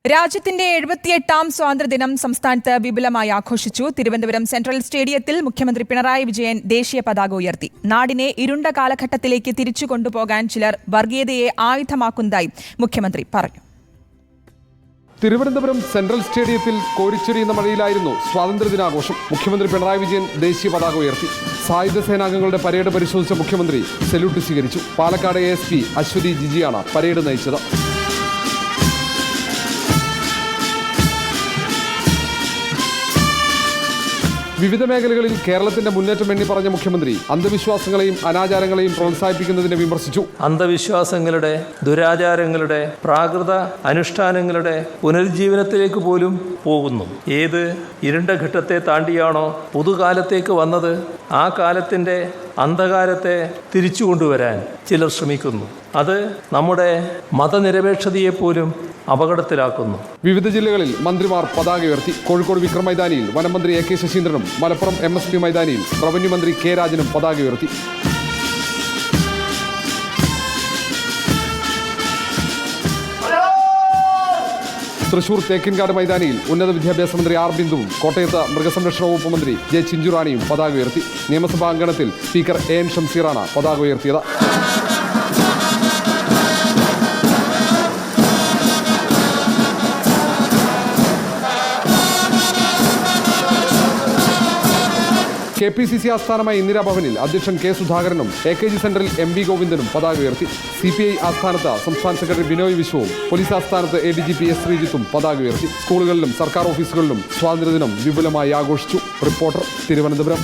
രാജ്യത്തിന്റെ 78ാം സ്വാതന്ത്ര്യദിനം സംസ്ഥാനത്ത് വിപുലമായി ആഘോഷിച്ചു. തിരുവനന്തപുരം സെൻട്രൽ സ്റ്റേഡിയത്തിൽ മുഖ്യമന്ത്രി പിണറായി വിജയൻ ദേശീയ പതാക ഉയർത്തി. നാടിനെ ഇരുണ്ട കാലഘട്ടത്തിലേക്ക് തിരിച്ചു കൊണ്ടുപോകാൻ ചിലർ വർഗീയതയെ ആയുധമാക്കുന്നതായി മുഖ്യമന്ത്രി പറഞ്ഞു. തിരുവനന്തപുരം സെൻട്രൽ സ്റ്റേഡിയത്തിൽ കോരിച്ചൊരിയുന്ന മഴയിലായിരുന്നു സ്വാതന്ത്ര്യദിനാഘോഷം. മുഖ്യമന്ത്രി പിണറായി വിജയൻ ദേശീയ പതാക ഉയർത്തി. സായുധ സേനാംഗങ്ങളുടെ പരേഡ് പരിശോധിച്ച മുഖ്യമന്ത്രി സല്യൂട്ട് സ്വീകരിച്ചു. പാലക്കാട് ASP അശ്വതി ജിജിയാണ് പരേഡ് നയിച്ചത്. വിവിധ മേഖലകളിൽ കേരളത്തിന്റെ മുന്നേറ്റം എണ്ണി പറഞ്ഞ മുഖ്യമന്ത്രി അന്ധവിശ്വാസങ്ങളെയും അനാചാരങ്ങളെയും പ്രോത്സാഹിപ്പിക്കുന്നതിനെ വിമർശിച്ചു. അന്ധവിശ്വാസങ്ങളുടെ, ദുരാചാരങ്ങളുടെ, പ്രാകൃത അനുഷ്ഠാനങ്ങളുടെ പുനരുജ്ജീവനത്തിലേക്ക് പോലും പോകുന്നു. ഏത് ഇരുണ്ട ഘട്ടത്തെ താണ്ടിയാണോ പുതുകാലത്തേക്ക് വന്നത്, ആ കാലത്തിന്റെ അന്ധകാരത്തെ തിരിച്ചു കൊണ്ടുവരാൻ ചിലർ ശ്രമിക്കുന്നു. അത് നമ്മുടെ മതനിരപേക്ഷതയെപ്പോലും അപകടത്തിലാക്കുന്നു. വിവിധ ജില്ലകളിൽ മന്ത്രിമാർ പതാക ഉയർത്തി. കോഴിക്കോട് വിക്രം മൈതാനിയിൽ വനമന്ത്രി AK ശശീന്ദ്രനും മലപ്പുറം MSP മൈതാനിയിൽ റവന്യൂ മന്ത്രി K രാജനും പതാക ഉയർത്തി. തൃശൂർ തേക്കിൻകാട് മൈതാനിയിൽ ഉന്നത വിദ്യാഭ്യാസ മന്ത്രി R ബിന്ദുവും കോട്ടയത്ത് മൃഗസംരക്ഷണ വകുപ്പ് മന്ത്രി J ചിഞ്ചുറാണിയും പതാക ഉയർത്തി. നിയമസഭാ അങ്കണത്തിൽ സ്പീക്കർ AN ഷംസീറാണ് പതാക ഉയർത്തിയത്. KPCC ആസ്ഥാനമായ ഇന്ദിരാഭവനിൽ അധ്യക്ഷൻ K സുധാകരനും AKG സെന്ററിൽ MV ഗോവിന്ദനും പതാക ഉയർത്തി. CPI ആസ്ഥാനത്ത് സംസ്ഥാന സെക്രട്ടറി ബിനോയ് വിശ്വവും പോലീസ് ആസ്ഥാനത്ത് ADGP S ശ്രീജിത്തും പതാക ഉയർത്തി. സ്കൂളുകളിലും സർക്കാർ ഓഫീസുകളിലും സ്വാതന്ത്ര്യദിനം വിപുലമായി ആഘോഷിച്ചു. റിപ്പോർട്ടർ, തിരുവനന്തപുരം.